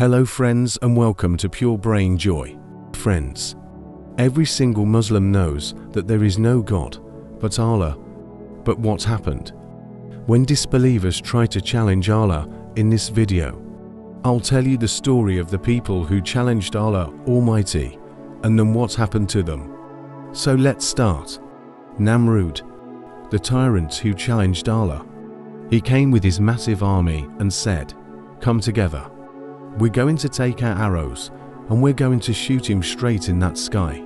Hello friends and welcome to Pure Brain Joy. Friends, every single Muslim knows that there is no God but Allah. But what happened? When disbelievers try to challenge Allah in this video, I'll tell you the story of the people who challenged Allah Almighty and then what happened to them. So let's start. Namrud, the tyrant who challenged Allah. He came with his massive army and said, "Come together. We're going to take our arrows and we're going to shoot him straight in that sky."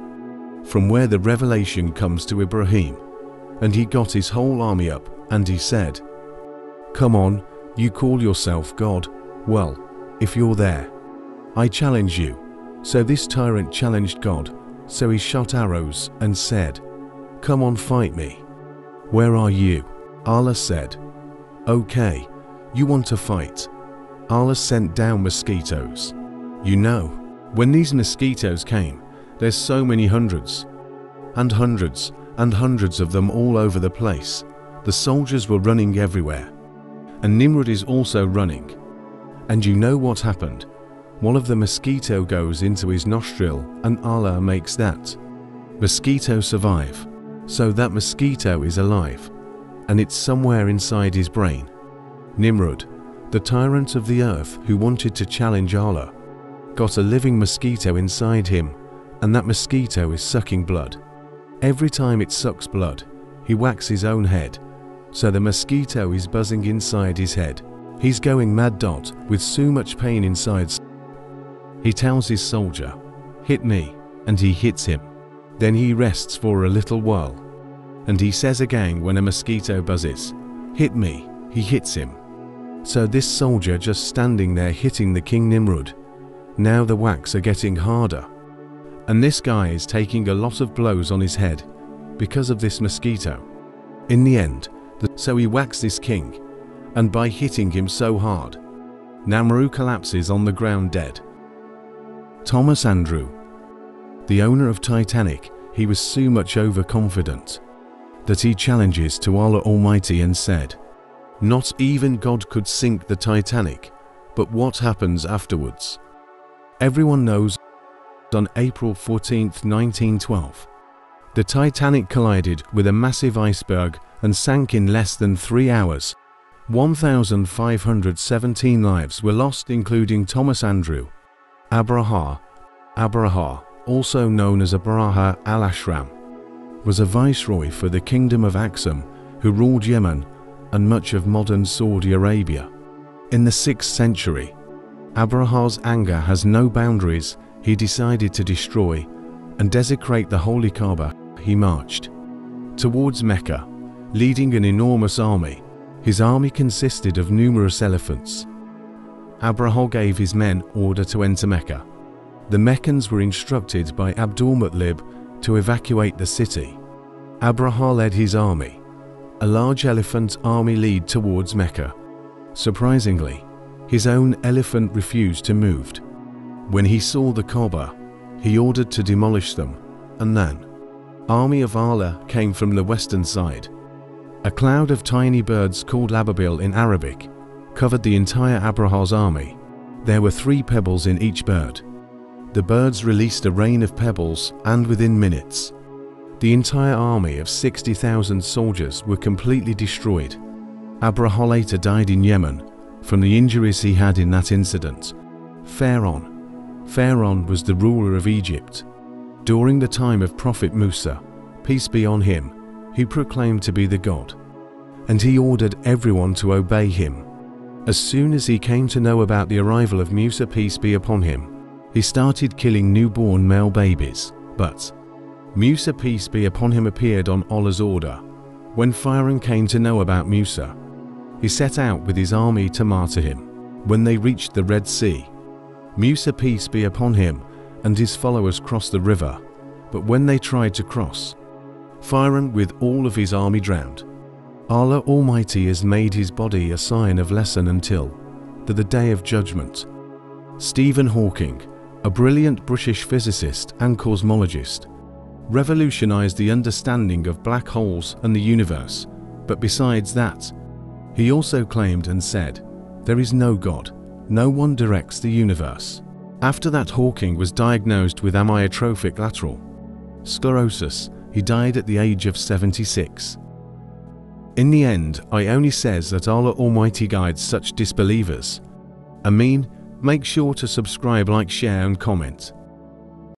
From where the revelation comes to Ibrahim, and he got his whole army up and he said, "Come on, you call yourself God. Well, if you're there, I challenge you." So this tyrant challenged God, so he shot arrows and said, "Come on, fight me. Where are you?" Allah said, "Okay, you want to fight." Allah sent down mosquitoes. You know, when these mosquitoes came, there's so many hundreds and hundreds and hundreds of them all over the place. The soldiers were running everywhere. And Nimrod is also running. And you know what happened? One of the mosquito goes into his nostril and Allah makes that mosquito survive. So that mosquito is alive. And it's somewhere inside his brain. Nimrod, the tyrant of the earth who wanted to challenge Allah, got a living mosquito inside him, and that mosquito is sucking blood. Every time it sucks blood, he whacks his own head, so the mosquito is buzzing inside his head. He's going mad with so much pain inside. He tells his soldier, "Hit me," and he hits him. Then he rests for a little while, and he says again when a mosquito buzzes, "Hit me," he hits him. So this soldier just standing there hitting the King Nimrod. Now the whacks are getting harder. And this guy is taking a lot of blows on his head because of this mosquito. In the end, so he whacks this king, and by hitting him so hard, Namrud collapses on the ground dead. Thomas Andrew, the owner of Titanic, he was so much overconfident that he challenges to Allah Almighty and said, "Not even God could sink the Titanic, but what happens afterwards?" Everyone knows on April 14th, 1912, the Titanic collided with a massive iceberg and sank in less than 3 hours. 1,517 lives were lost, including Thomas Andrew. Abraha, also known as Abraha al-Ashram, was a viceroy for the Kingdom of Aksum who ruled Yemen and much of modern Saudi Arabia. In the 6th century, Abraha's anger has no boundaries. He decided to destroy and desecrate the Holy Kaaba. He marched towards Mecca, leading an enormous army. His army consisted of numerous elephants. Abraha gave his men order to enter Mecca. The Meccans were instructed by Abdul-Muttalib to evacuate the city. Abraha led his army, a large elephant army, lead towards Mecca. Surprisingly, his own elephant refused to move. When he saw the Kaaba, he ordered to demolish them, and then army of Allah came from the western side. A cloud of tiny birds called ababil in Arabic covered the entire Abraha's army. There were 3 pebbles in each bird. The birds released a rain of pebbles, and within minutes, the entire army of 60,000 soldiers were completely destroyed. Abraha later died in Yemen from the injuries he had in that incident. Pharaoh was the ruler of Egypt. During the time of Prophet Musa, peace be on him, he proclaimed to be the God, and he ordered everyone to obey him. As soon as he came to know about the arrival of Musa, peace be upon him, he started killing newborn male babies. But Musa, peace be upon him, appeared on Allah's order. When Pharaoh came to know about Musa, he set out with his army to martyr him. When they reached the Red Sea, Musa, peace be upon him, and his followers crossed the river. But when they tried to cross, Pharaoh with all of his army drowned. Allah Almighty has made his body a sign of lesson until the day of judgment. Stephen Hawking, a brilliant British physicist and cosmologist, revolutionized the understanding of black holes and the universe. But besides that, he also claimed and said, "There is no God, No one directs the universe. After that, Hawking was diagnosed with amyotrophic lateral sclerosis. He died at the age of 76. In the end, I only says that Allah Almighty guides such disbelievers. Ameen. Make sure to subscribe, like, share and comment.